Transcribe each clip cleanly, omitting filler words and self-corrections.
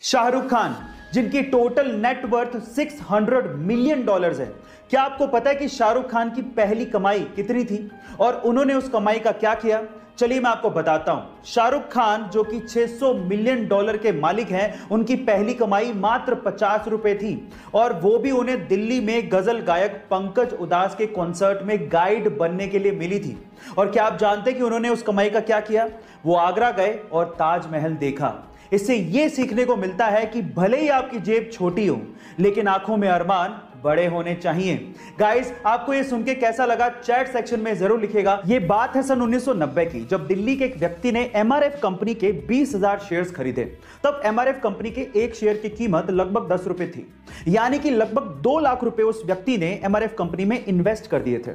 शाहरुख खान, जिनकी total net worth $600 million है। क्या आपको पता है कि शाहरुख खान की पहली कमाई कितनी थी और उन्होंने उस कमाई का क्या किया? चलिए मैं आपको बताता हूं। शाहरुख खान जो कि $600 मिलियन के मालिक हैं, उनकी पहली कमाई मात्र 50 रुपए थी और वो भी उन्हें दिल्ली में गजल गायक पंकज उधास के कॉन्सर्ट में गाइड बनने के लिए मिली थी। और क्या आप जानते हैं कि उन्होंने उस कमाई का क्या किया? वो आगरा गए और ताजमहल देखा। इससे यह सीखने को मिलता है कि भले ही आपकी जेब छोटी हो, लेकिन आंखों में अरमान बड़े होने चाहिए। गाइस, आपको ये सुन के कैसा लगा? चैट सेक्शन में जरूर लिखेगा। ये बात है सन 1990 की, जब दिल्ली के एक व्यक्ति ने एमआरएफ कंपनी के 20,000 शेयर्स खरीदे। तब एमआरएफ कंपनी के एक शेयर की कीमत लगभग 10 रुपए थी, यानी कि लगभग 2 लाख रुपए उस व्यक्ति ने एमआरएफ कंपनी में इन्वेस्ट कर दिए थे।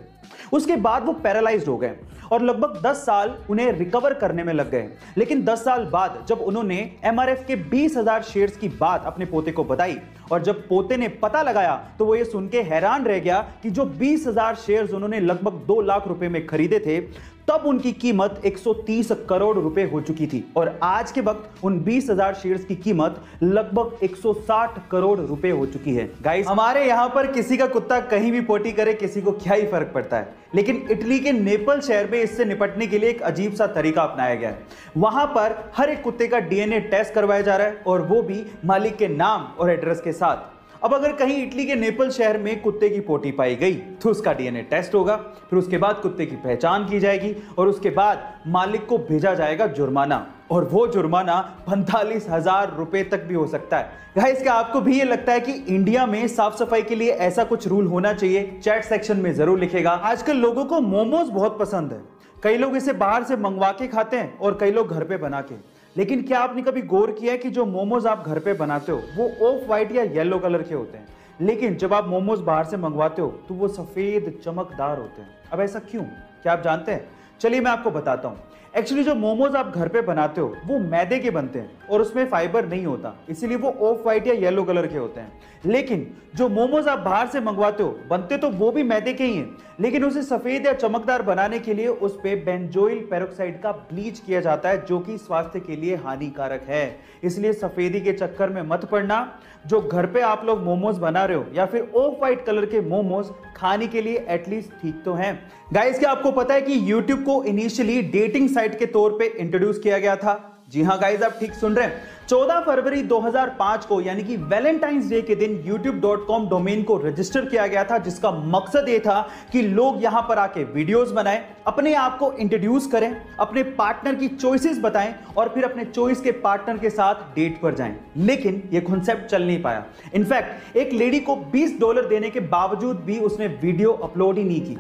उसके बाद वो पैरालाइज्ड हो गए और लगभग 10 साल उन्हें रिकवर करने में लग गए। लेकिन 10 साल बाद जब उन्होंने एमआरएफ के 20,000 शेयर्स की बात अपने पोते को बताई और जब पोते ने पता लगाया, तो वो ये सुन के हैरान रह गया कि जो 20,000 शेयर्स उन्होंने लगभग 2 लाख रुपए में खरीदे थे, तब उनकी कीमत 130 करोड़ रुपए हो चुकी थी और आज के वक्त उन 20,000 शेयर्स की कीमत लगभग 160 करोड़ रुपए हो चुकी है। गाइस, हमारे यहां पर किसी का कुत्ता कहीं भी पोटी करे, किसी को क्या ही फर्क पड़ता है। लेकिन इटली के नेपल शहर में इससे निपटने के लिए एक अजीब सा तरीका अपनाया गया है। वहां पर हर एक कुत्ते का डीएनए टेस्ट करवाया जा रहा है और वो भी मालिक के नाम और एड्रेस के साथ। अब अगर कहीं इटली के नेपल शहर में कुत्ते की पोटी पाई गई तो उसका डीएनए टेस्ट होगा, फिर उसके बाद कुत्ते की पहचान की जाएगी और उसके बाद मालिक को भेजा जाएगा जुर्माना, और वो जुर्माना 45,000 रुपए तक भी हो सकता है। गाइस, क्या आपको भी ये लगता है कि इंडिया में साफ सफाई के लिए ऐसा कुछ रूल होना चाहिए? चैट सेक्शन में जरूर लिखेगा। आजकल लोगों को मोमोज बहुत पसंद है। कई लोग इसे बाहर से मंगवा के खाते हैं और कई लोग घर पे बना के। लेकिन क्या आपने कभी गौर किया है कि जो मोमोज आप घर पे बनाते हो वो ऑफ व्हाइट या येलो कलर के होते हैं, लेकिन जब आप मोमोज बाहर से मंगवाते हो तो वो सफेद चमकदार होते हैं? अब ऐसा क्यों? क्या आप जानते हैं? चलिए मैं आपको बताता हूं। एक्चुअली जो मोमोज आप घर पे बनाते हो वो मैदे के बनते हैं और उसमें फाइबर नहीं होता, इसीलिए वो ऑफ व्हाइट या येलो कलर के होते हैं। लेकिन जो मोमोज आप बाहर से मंगवाते हो, बनते तो वो भी मैदे के ही हैं, लेकिन उसे सफेद या चमकदार बनाने के लिए उस पे बेंजोइल पेरोक्साइड का ब्लीच किया जाता है, जो कि स्वास्थ्य के लिए हानिकारक है। इसलिए सफेदी के चक्कर में मत पड़ना। जो घर पे आप लोग मोमोज बना रहे हो या फिर ऑफ व्हाइट कलर के मोमोज खाने के लिए एटलीस्ट ठीक तो हैं। गाइस, क्या आपको पता है कि YouTube को इनिशियली डेटिंग साइट के तौर पे इंट्रोड्यूस किया गया था? जी हां गाइस, आप ठीक सुन रहे हैं। 14 फरवरी 2005 को, यानी कि वैलेंटाइंस डे के दिन youtube.com डोमेन को रजिस्टर किया गया था, जिसका मकसद ये था कि लोग यहां पर आके वीडियोस बनाएं, अपने आप को इंट्रोड्यूस करें, अपने पार्टनर की चॉइसेस बताएं और फिर अपने चॉइस के पार्टनर के साथ डेट पर जाएं। लेकिन ये कॉन्सेप्ट चल नहीं पाया। इनफैक्ट एक लेडी को $20 देने के बावजूद भी उसने वीडियो अपलोड ही नहीं की।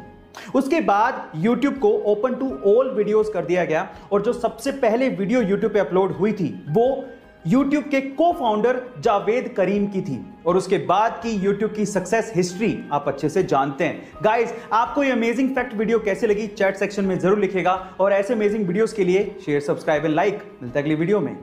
उसके बाद YouTube को ओपन टू ऑल वीडियोस कर दिया गया और जो सबसे पहले वीडियो YouTube पे अपलोड हुई थी वो YouTube के को-फाउंडर जावेद करीम की थी और उसके बाद की YouTube की सक्सेस हिस्ट्री आप अच्छे से जानते हैं। गाइस, आपको ये अमेजिंग फैक्ट वीडियो कैसे लगी? चैट सेक्शन में जरूर लिखेगा और ऐसे अमेजिंग वीडियोस के लिए शेयर, सब्सक्राइब एंड लाइक। मिलता है अगली वीडियो में।